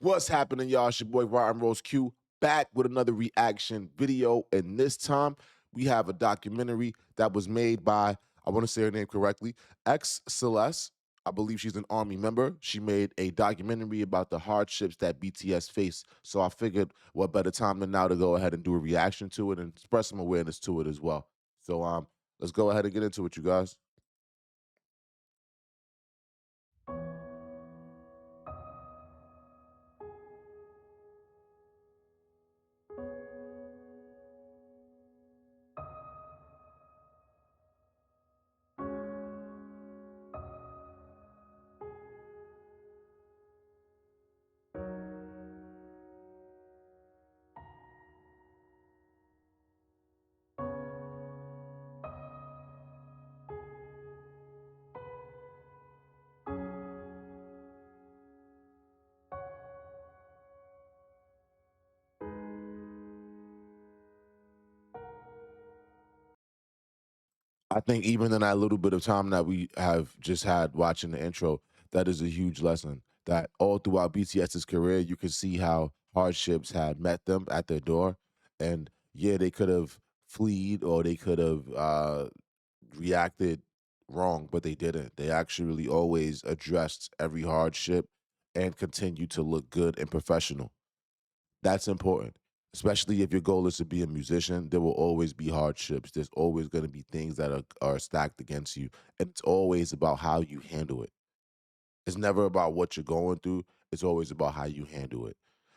What's happening, y'all? It's your boy RottenRoseQ back with another reaction video. And this time we have a documentary that was made by, I want to say her name correctly, xceleste. I believe she's an army member. She made a documentary about the hardships that BTS face. So I figured what better time than now to go ahead and do a reaction to it and express some awareness to it as well. So let's go ahead and get into it, you guys. I think even in that little bit of time that we have just had watching the intro, that is a huge lesson. That all throughout BTS's career, you can see how hardships had met them at their door. And yeah, they could have fleed or they could have reacted wrong, but they didn't. They actually always addressed every hardship and continued to look good and professional. That's important, especially if your goal is to be a musician. There will always be hardships. There's always going to be things that are stacked against you. And it's always about how you handle it. It's never about what you're going through. It's always about how you handle it.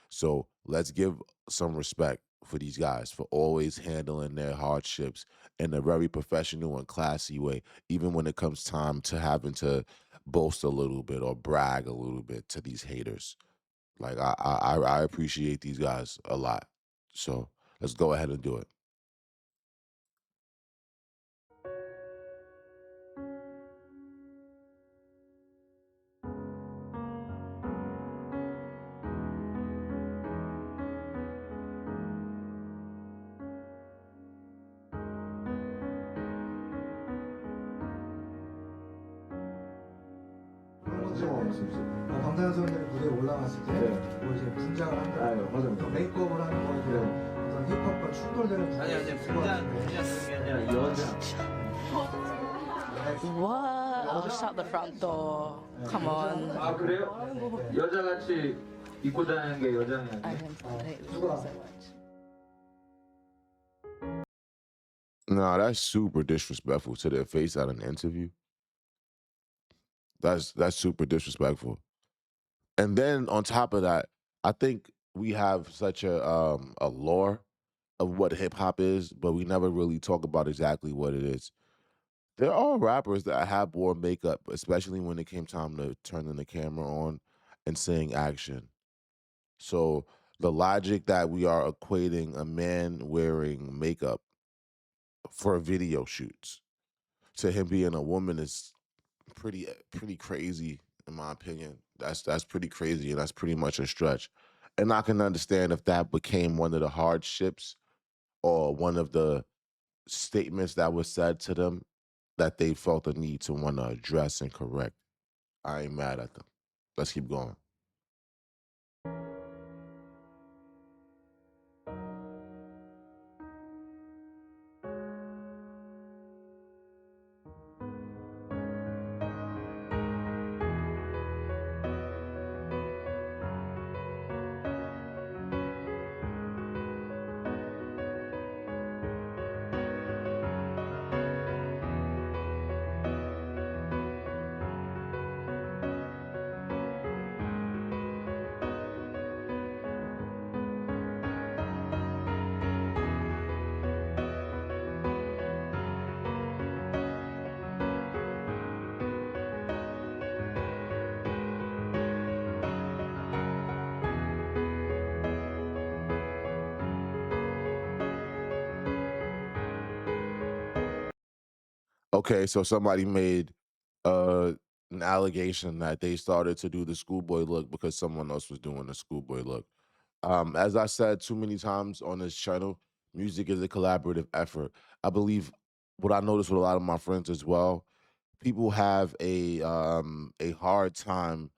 So let's give some respect for these guys for always handling their hardships in a very professional and classy way, even when it comes time to having to boast a little bit or brag a little bit to these haters. Like I appreciate these guys a lot. So let's go ahead and do it. 방탄소년단이 무대에 올라갔을 때 뭐 이제 분장을 한다. 또 메이크업을 하는 거 이제 어떤 힙합과 충돌되는 부분이 아니 있을 것 같은데. 분장 그런 게 아니라 여자. What? Oh, shut the front door. Come on. 아 그래요? 여자같이 입고 다니는 게 여장이 I 아니에요? hate this so much. Nah, that's super disrespectful to their face at an interview. That's super disrespectful. And then on top of that, I think we have such a lore of what hip hop is, but we never really talk about exactly what it is. There are rappers that have wore makeup, especially when it came time to turning the camera on and saying action. So the logic that we are equating a man wearing makeup for video shoots to him being a woman is pretty crazy in my opinion. That's pretty crazy and that's pretty much a stretch. And I can understand if that became one of the hardships or one of the statements that was said to them that they felt the need to want to address and correct. I ain't mad at them. Let's keep going. Okay, so somebody made uh an allegation that they started to do the schoolboy look because someone else was doing the schoolboy look. As I said too many times on this channel, music is a collaborative effort. I believe what I noticed with a lot of my friends as well, people have a hard time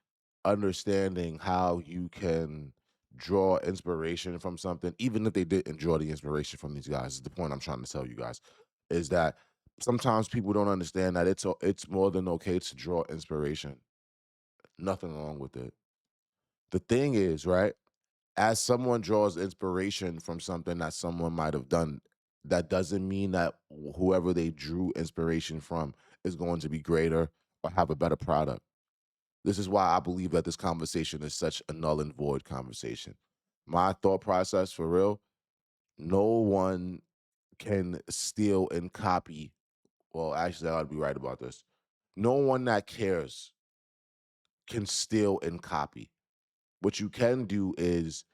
understanding how you can draw inspiration from something, even if they didn't draw the inspiration from these guys, is the point I'm trying to tell you guys, is that sometimes people don't understand that it's more than okay to draw inspiration. Nothing wrong with it. The thing is, right, as someone draws inspiration from something that someone might have done, that doesn't mean that whoever they drew inspiration from is going to be greater or have a better product. This is why I believe that this conversation is such a null and void conversation. My thought process for real, no one can steal and copy. Well, actually, I ought to be right about this. No one that cares can steal and copy. What you can do is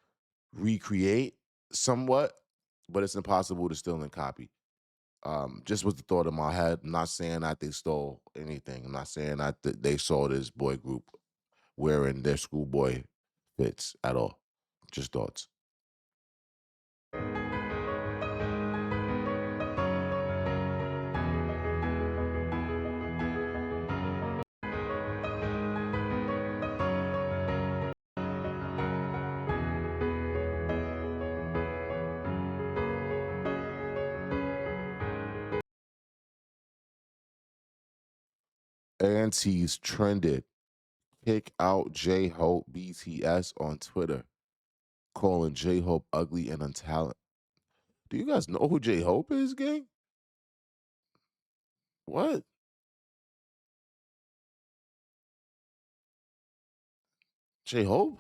recreate somewhat, but it's impossible to steal and copy. Just was the thought in my head. I'm not saying that they stole anything. I'm not saying that they saw this boy group wearing their schoolboy fits at all. Just thoughts. Aunties trended. Kick out J Hope BTS on Twitter, calling J Hope ugly and untalented. Do you guys know who J Hope is, gang? What? J Hope?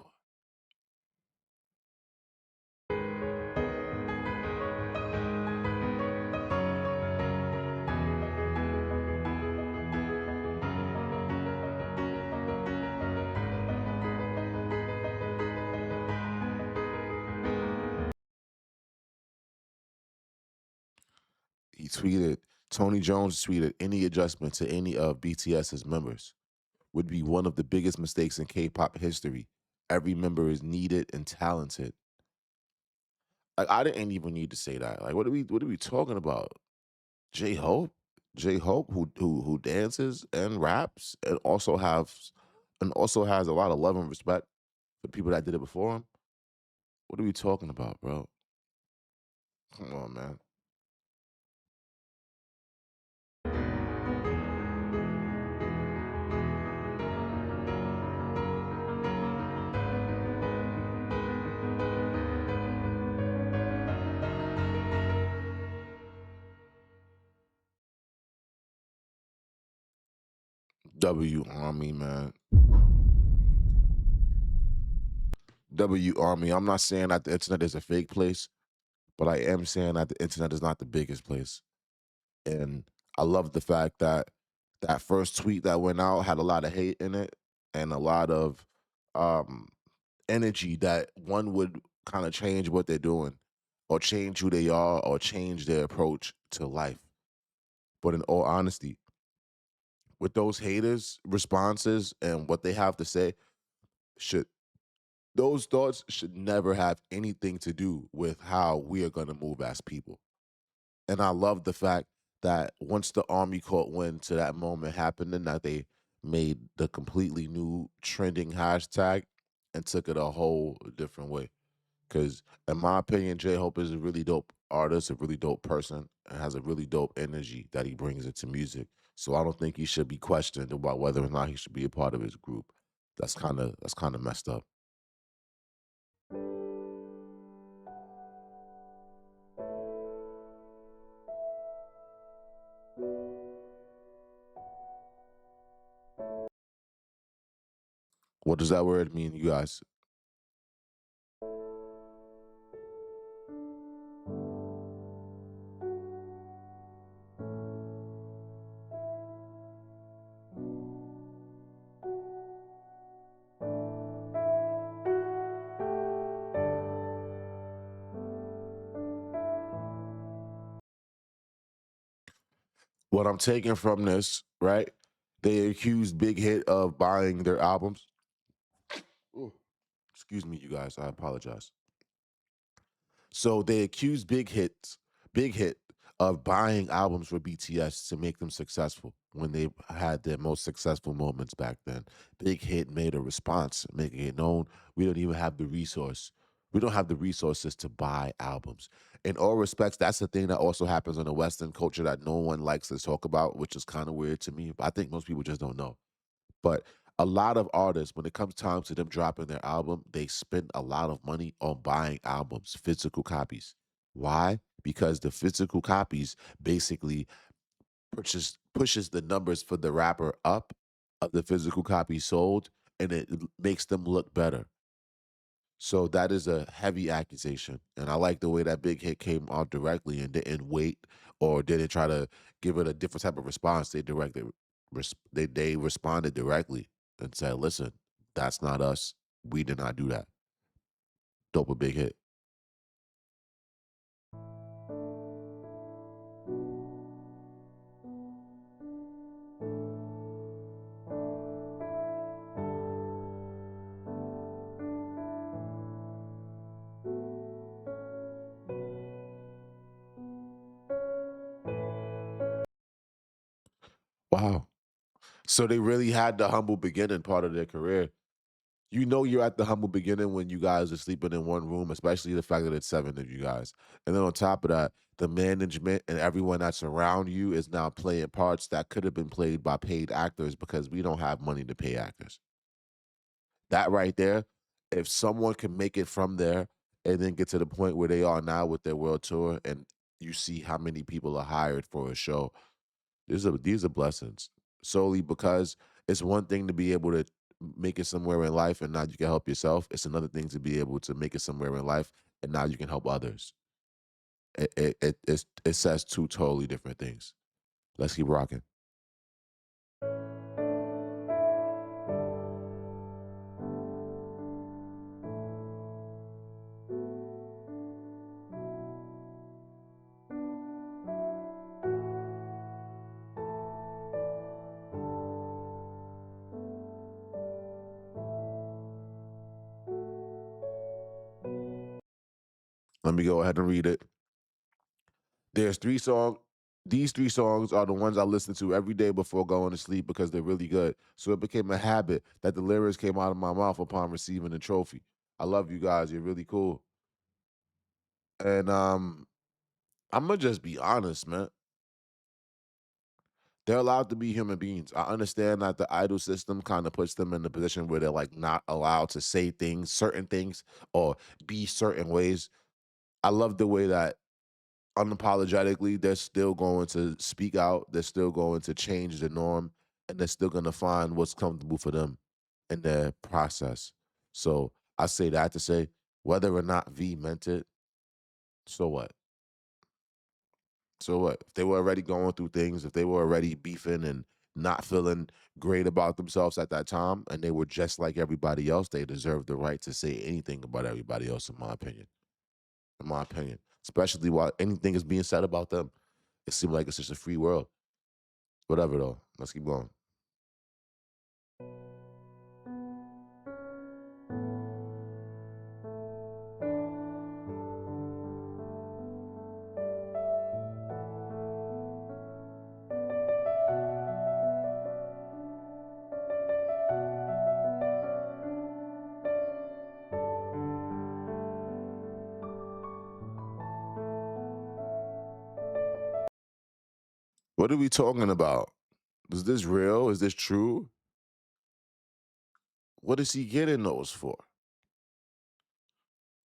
He tweeted, Tony Jones tweeted, any adjustment to any of BTS's members would be one of the biggest mistakes in K-pop history. Every member is needed and talented. Like, I didn't even need to say that. Like, what are we talking about? J Hope? J Hope who dances and raps and also has a lot of love and respect for people that did it before him. What are we talking about, bro? Come on, man. W Army, man. W Army. I'm not saying that the internet is a fake place, but I am saying that the internet is not the biggest place. And I love the fact that that first tweet that went out had a lot of hate in it and a lot of um, energy that one would kind of change what they're doing or change who they are or change their approach to life. But in all honesty, with those haters' responses and what they have to say, should those thoughts should never have anything to do with how we are going to move as people. And I love the fact that once the Army caught wind to that moment happening, that they made the completely new trending hashtag and took it a whole different way. Because in my opinion, J Hope is a really dope artist, a really dope person, and has a really dope energy that he brings into music. So I don't think he should be questioned about whether or not he should be a part of his group. That's kind of messed up. What does that word mean, you guys? What I'm taking from this, right? They accused Big Hit of buying their albums. Ooh, excuse me, you guys. I apologize. So they accused Big Hit of buying albums for BTS to make them successful when they had their most successful moments back then. Big Hit made a response, making it known we don't even have the resource. We don't have the resources to buy albums. In all respects, that's the thing that also happens in the Western culture that no one likes to talk about, which is kind of weird to me. But I think most people just don't know. But a lot of artists, when it comes time to them dropping their album, they spend a lot of money on buying albums, physical copies. Why? Because the physical copies basically pushes the numbers for the rapper up of the physical copy sold, and it makes them look better. So that is a heavy accusation, and I like the way that Big Hit came out directly and didn't wait or didn't try to give it a different type of response. They responded directly and said, "Listen, that's not us. We did not do that." Dope a Big Hit. Wow. So they really had the humble beginning part of their career. You know you're at the humble beginning when you guys are sleeping in one room, especially the fact that it's 7 of you guys. And then on top of that, the management and everyone that's around you is now playing parts that could have been played by paid actors because we don't have money to pay actors. That right there, if someone can make it from there and then get to the point where they are now with their world tour and you see how many people are hired for a show, these are blessings solely because it's one thing to be able to make it somewhere in life and now you can help yourself. It's another thing to be able to make it somewhere in life and now you can help others. It says two totally different things. Let's keep rocking. Let me go ahead and read it. There's 3 songs. These 3 songs are the ones I listen to every day before going to sleep because they're really good. So it became a habit that the lyrics came out of my mouth upon receiving the trophy. I love you guys. You're really cool. And I'm gonna just be honest, man. They're allowed to be human beings. I understand that the idol system kind of puts them in the position where they're like not allowed to say things, certain things, or be certain ways. I love the way that unapologetically they're still going to speak out, they're still going to change the norm, and they're still going to find what's comfortable for them in their process. So I say that to say whether or not V meant it, so what? So what? If they were already going through things, if they were already beefing and not feeling great about themselves at that time, and they were just like everybody else, they deserve the right to say anything about everybody else, in my opinion. In my opinion. Especially while anything is being said about them. It seems like it's just a free world. Whatever though. Let's keep going. What are we talking about? Is this real? Is this true? What is he getting those for?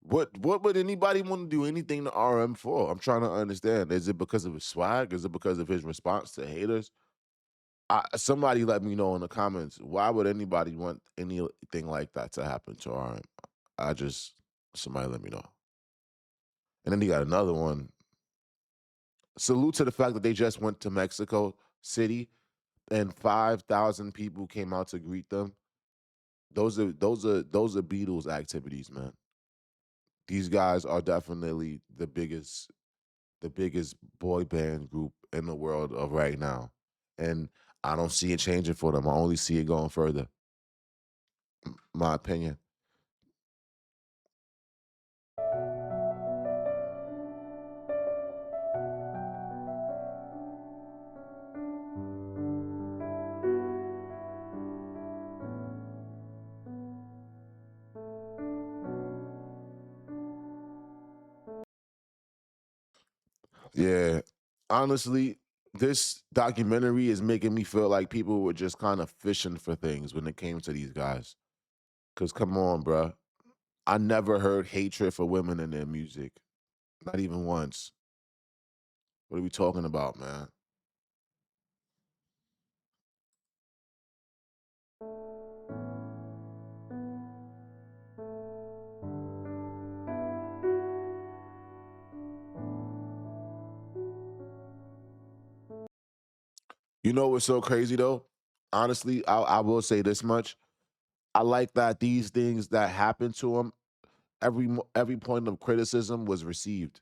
What would anybody want to do anything to RM for? I'm trying to understand. Is it because of his swag? Is it because of his response to haters? Somebody let me know in the comments. Why would anybody want anything like that to happen to RM? I just somebody let me know. And then he got another one. Salute to the fact that they just went to Mexico City and 5,000 people came out to greet them. Those are Beatles activities, man. These guys are definitely the biggest boy band group in the world of right now. And I don't see it changing for them. I only see it going further. My opinion. Yeah. Honestly, this documentary is making me feel like people were just kind of fishing for things when it came to these guys. Cause come on, bruh. I never heard hatred for women in their music. Not even once. What are we talking about, man? You know what's so crazy though? Honestly, I will say this much. I like that these things that happened to him, every point of criticism was received,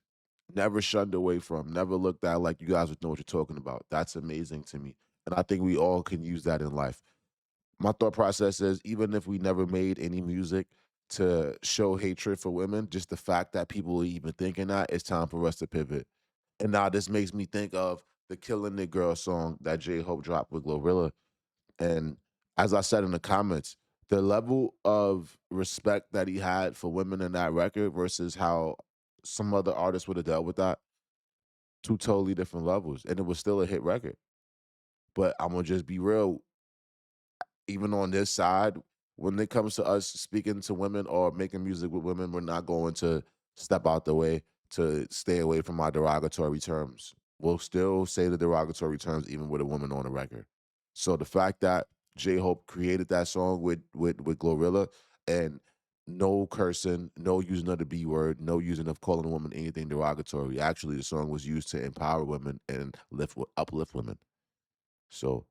never shunned away from, never looked at like you guys would know what you're talking about. That's amazing to me, and I think we all can use that in life. My thought process is even if we never made any music to show hatred for women, just the fact that people are even thinking that, it's time for us to pivot. And now this makes me think of the Killing It Girl song that J Hope dropped with Glorilla. And as I said in the comments, the level of respect that he had for women in that record versus how some other artists would have dealt with that, two totally different levels. And it was still a hit record. But I'm gonna just be real, even on this side, when it comes to us speaking to women or making music with women, we're not going to step out the way to stay away from our derogatory terms. We'll still say the derogatory terms even with a woman on the record. So the fact that J Hope created that song with Glorilla and no cursing, no using of the B word, no using of calling a woman anything derogatory. Actually, the song was used to empower women and uplift women. So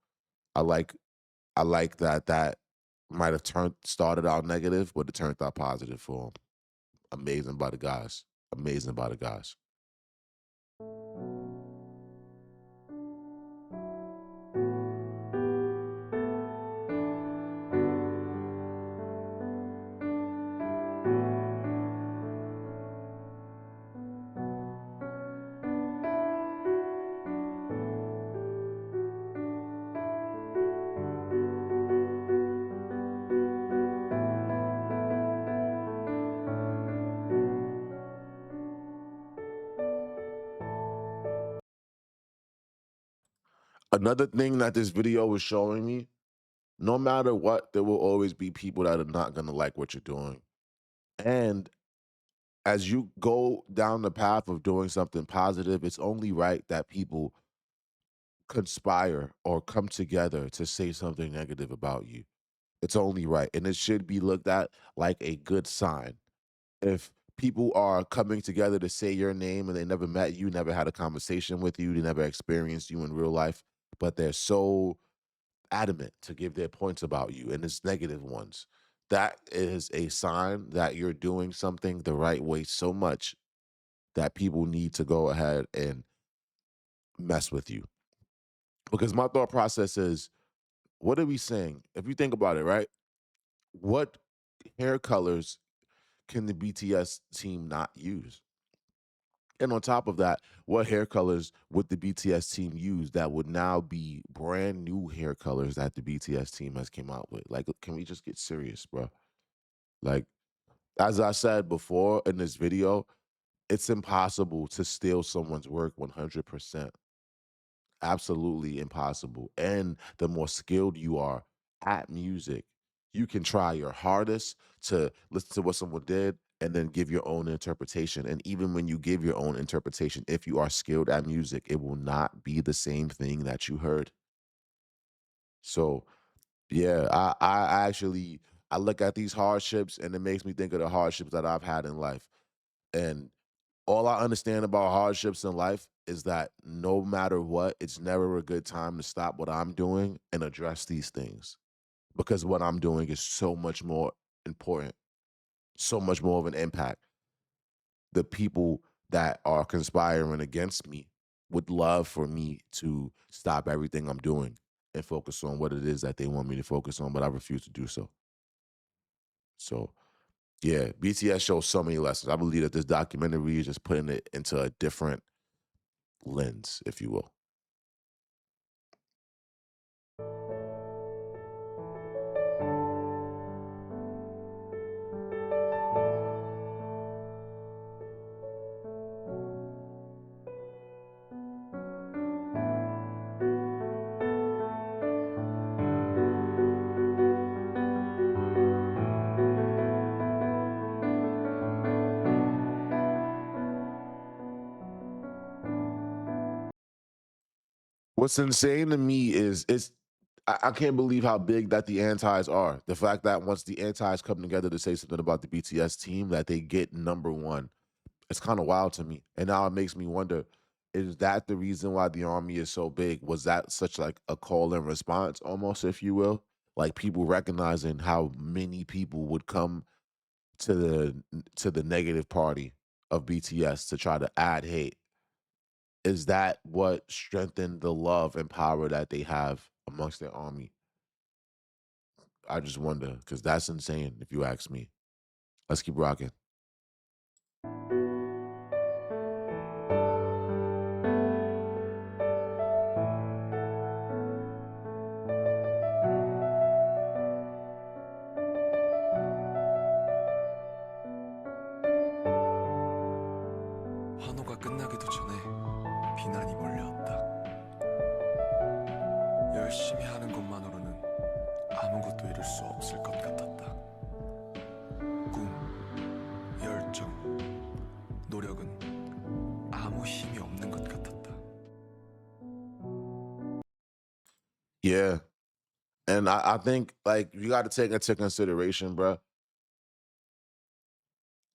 I like I like that that might have turned started out negative, but it turned out positive for him. Amazing by the guys. Amazing by the guys. Another thing that this video was showing me, no matter what, there will always be people that are not gonna like what you're doing. And as you go down the path of doing something positive, it's only right that people conspire or come together to say something negative about you. It's only right. And it should be looked at like a good sign. If people are coming together to say your name and they never met you, never had a conversation with you, they never experienced you in real life, but they're so adamant to give their points about you and it's negative ones, that is a sign that you're doing something the right way so much that people need to go ahead and mess with you. Because my thought process is, what are we saying? If you think about it, right? What hair colors can the BTS team not use? And on top of that, what hair colors would the BTS team use that would now be brand new hair colors that the BTS team has came out with? Like, can we just get serious, bro? Like, as I said before in this video, it's impossible to steal someone's work 100%. Absolutely impossible. And the more skilled you are at music, you can try your hardest to listen to what someone did and then give your own interpretation. And even when you give your own interpretation, if you are skilled at music, it will not be the same thing that you heard. So yeah, I actually I look at these hardships and it makes me think of the hardships that I've had in life. And all I understand about hardships in life is that no matter what, it's never a good time to stop what I'm doing and address these things because what I'm doing is so much more important, so much more of an impact. The people that are conspiring against me would love for me to stop everything I'm doing and focus on what it is that they want me to focus on, but I refuse to do so. So, yeah, BTS shows so many lessons. I believe that this documentary is just putting it into a different lens, if you will. What's insane to me is I can't believe how big that the antis are. The fact that once the antis come together to say something about the BTS team, that they get number one. It's kind of wild to me. And now it makes me wonder, is that the reason why the army is so big? Was that such like a call and response almost, if you will? Like people recognizing how many people would come to the negative party of BTS to try to add hate. Is that what strengthened the love and power that they have amongst their army? I just wonder, because that's insane if you ask me. Let's keep rocking. 환호가 끝나기도 전에 비난이 몰려왔다. 열심히 하는 것만으로는 아무것도 이룰 수 없을 것 같았다. 꿈, 열정, 노력은 아무 힘이 없는 것 같았다. Yeah. And I think like you got to take into consideration, bro.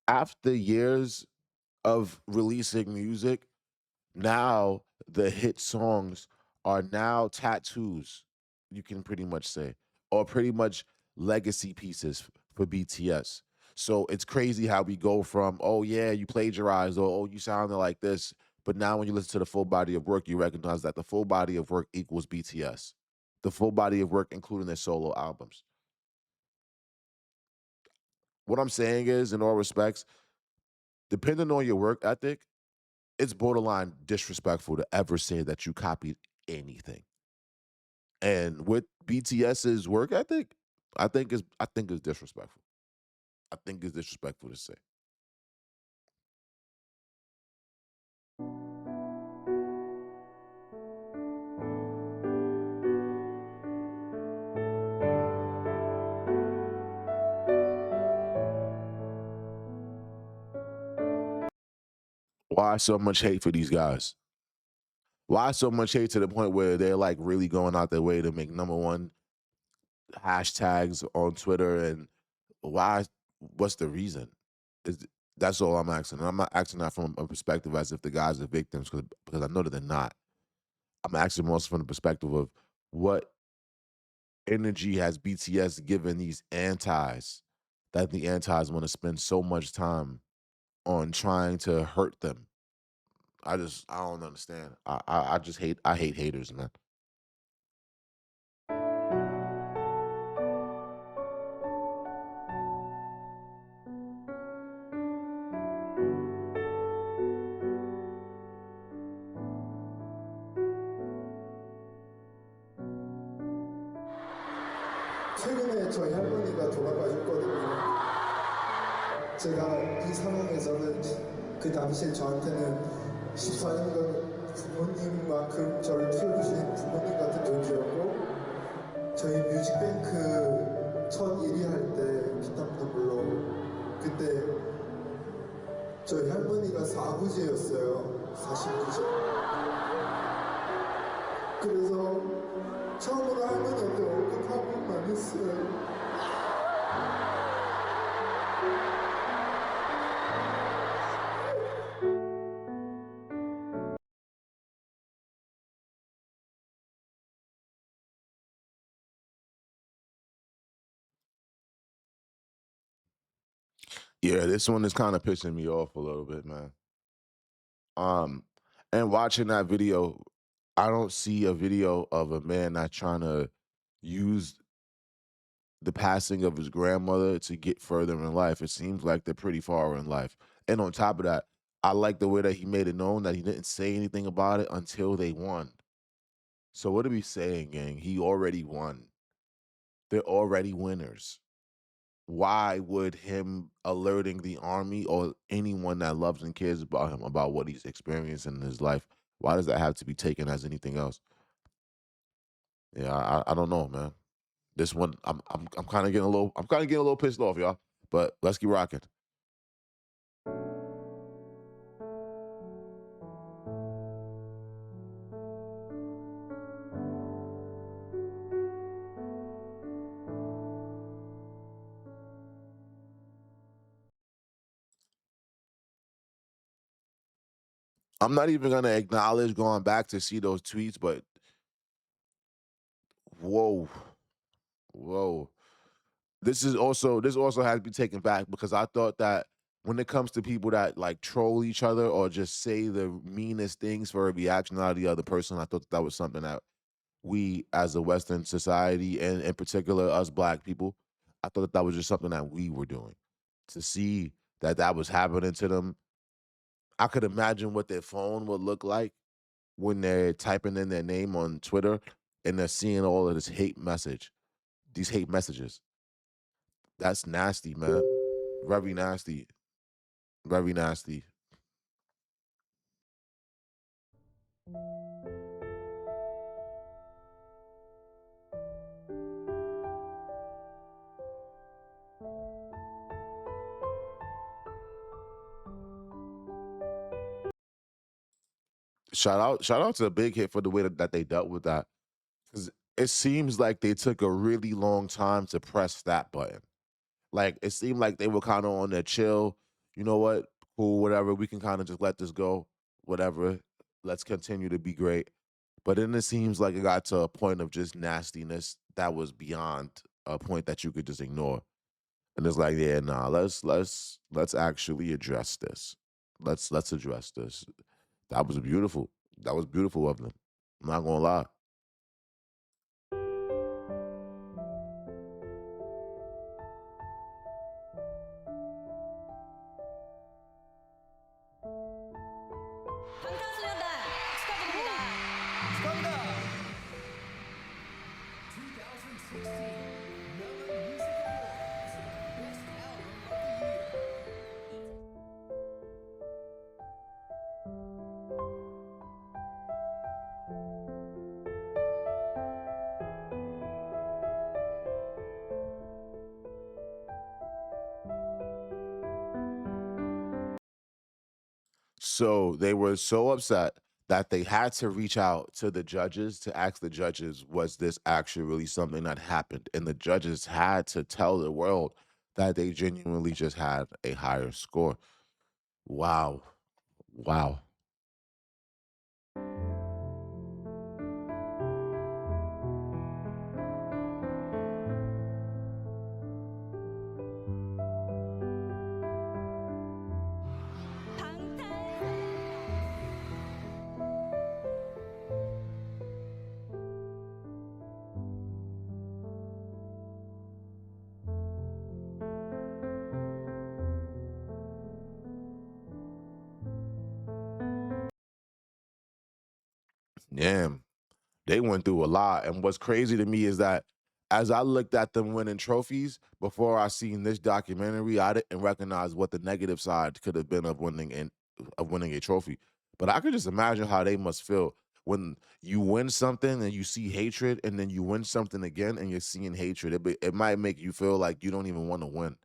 After years of releasing music, now the hit songs are now tattoos, you can pretty much say, or pretty much legacy pieces for BTS. So it's crazy how we go from, oh yeah, you plagiarized, or oh, you sounded like this. But now when you listen to the full body of work, you recognize that the full body of work equals BTS. The full body of work, including their solo albums. What I'm saying is, in all respects, depending on your work ethic, it's borderline disrespectful to ever say that you copied anything. And with BTS's work ethic, I think it's disrespectful. I think it's disrespectful to say. Why so much hate for these guys? Why so much hate to the point where they're like really going out their way to make number one hashtags on Twitter? And why? What's the reason? Is That's all I'm asking. And I'm not asking that from a perspective as if the guys are victims, because I know that they're not. I'm asking more from the perspective of what energy has BTS given these antis, that the antis want to spend so much time on trying to hurt them. I don't understand. I hate haters, man. 최근에 저희 할머니가 돌아가셨거든요. 제가 이 상황에서는 그 당시에 저한테는 14년간 부모님만큼 저를 키워주신 부모님 같은 존재였고, 저희 뮤직뱅크 첫 1위 할 때 피땀도 불러, 그때 저희 할머니가 4부제였어요. 49제. 그래서 처음으로 할머니한테 얼굴 한 번만 했어요. Yeah, this one is kind of pissing me off a little bit, man. Um, and watching that video, I don't see a video of a man not trying to use the passing of his grandmother to get further in life. It seems like they're pretty far in life. And on top of that, I like the way that he made it known that he didn't say anything about it until they won. So what are we saying, gang? He already won. They're already winners. Why would him alerting the army or anyone that loves and cares about him about what he's experiencing in his life, why does that have to be taken as anything else? Yeah, I don't know, man. This one, I'm kind of getting a little pissed off, y'all. But let's keep rocking. I'm not even gonna acknowledge going back to see those tweets, but whoa, whoa. This also has to be taken back because I thought that when it comes to people that like troll each other or just say the meanest things for a reaction out of the other person, I thought that was something that we as a Western society and in particular us black people, I thought that was just something that we were doing. To see that that was happening to them, I could imagine what their phone would look like when they're typing in their name on Twitter and they're seeing all of these hate messages. That's nasty, man. Very nasty. Very nasty. Shout out to Big Hit for the way that they dealt with that. Because it seems like they took a really long time to press that button. Like it seemed like they were kind of on their chill. You know what? Cool, whatever. We can kind of just let this go. Whatever. Let's continue to be great. But then it seems like it got to a point of just nastiness that was beyond a point that you could just ignore. And it's like, yeah, nah, let's actually address this. Let's address this. That was beautiful. That was beautiful of them. I'm not gonna lie. So they were so upset that they had to reach out to the judges to ask the judges, was this actually something that happened? And the judges had to tell the world that they genuinely just had a higher score. Wow. Wow. Damn. They went through a lot. And what's crazy to me is that as I looked at them winning trophies before I seen this documentary, I didn't recognize what the negative side could have been of winning a trophy. But I could just imagine how they must feel when you win something and you see hatred, and then you win something again and you're seeing hatred. It might make you feel like you don't even want to win.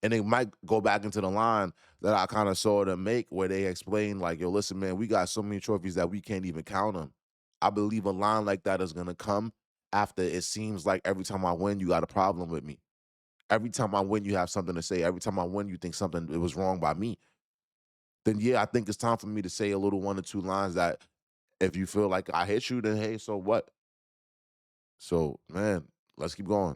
And it might go back into the line that I kind of saw them make where they explain, like, yo, listen, man, we got so many trophies that we can't even count them. I believe a line like that is gonna come after it seems like every time I win, you got a problem with me. Every time I win, you have something to say. Every time I win, you think something it was wrong by me. Then yeah, I think it's time for me to say a little one or two lines that if you feel like I hit you, then hey, so what? So man, let's keep going.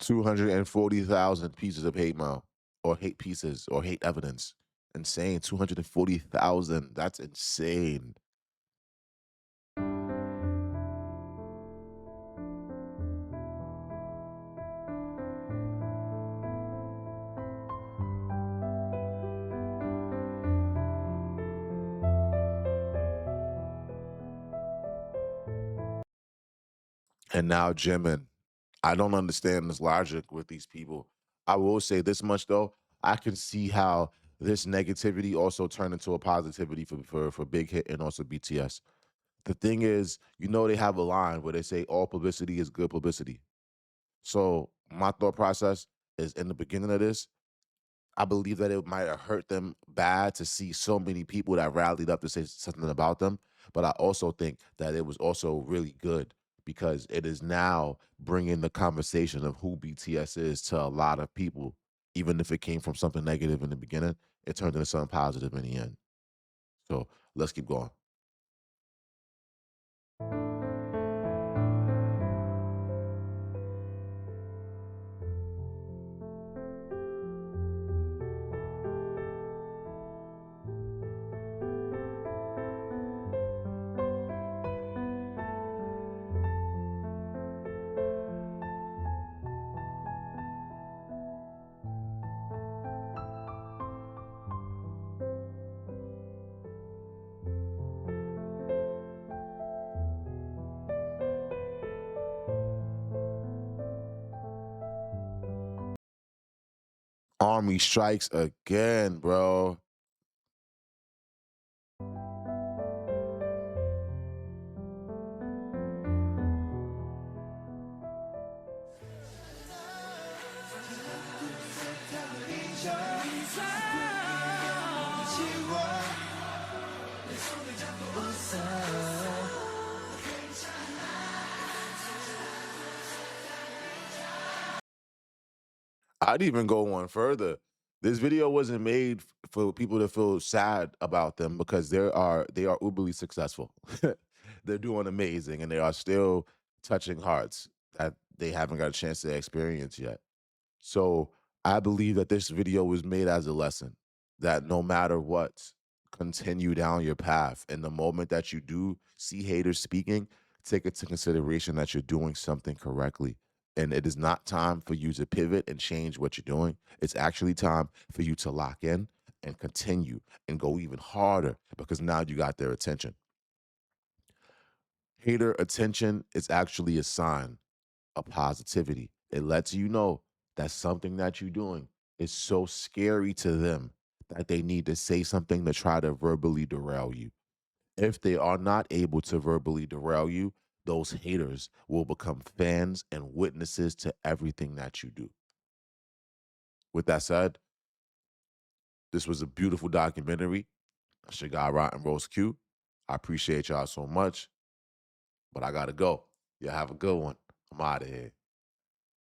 240,000 pieces of hate mail or hate pieces or hate evidence. Insane. 240,000. That's insane. And now Jimin. I don't understand this logic with these people. I will say this much though. I can see how this negativity also turned into a positivity for Big Hit and also BTS. The thing is, they have a line where they say all publicity is good publicity. So my thought process is in the beginning of this, I believe that it might have hurt them bad to see so many people that rallied up to say something about them. But I also think that it was also really good because it is now bringing the conversation of who BTS is to a lot of people. Even if it came from something negative in the beginning, it turned into something positive in the end. So let's keep going. Army strikes again, bro. I'd even go one further. This video wasn't made for people to feel sad about them because they are uberly successful. They're doing amazing and they are still touching hearts that they haven't got a chance to experience yet. So I believe that this video was made as a lesson that no matter what, continue down your path. And the moment that you do see haters speaking, take it to consideration that you're doing something correctly. And it is not time for you to pivot and change what you're doing. It's actually time for you to lock in and continue and go even harder because now you got their attention. Hater attention is actually a sign of positivity. It lets you know that something that you're doing is so scary to them that they need to say something to try to verbally derail you. If they are not able to verbally derail you, those haters will become fans and witnesses to everything that you do. With that said, this was a beautiful documentary. That's your guy, RottenRoseQ. I appreciate y'all so much, but I gotta go. Y'all have a good one. I'm out of here.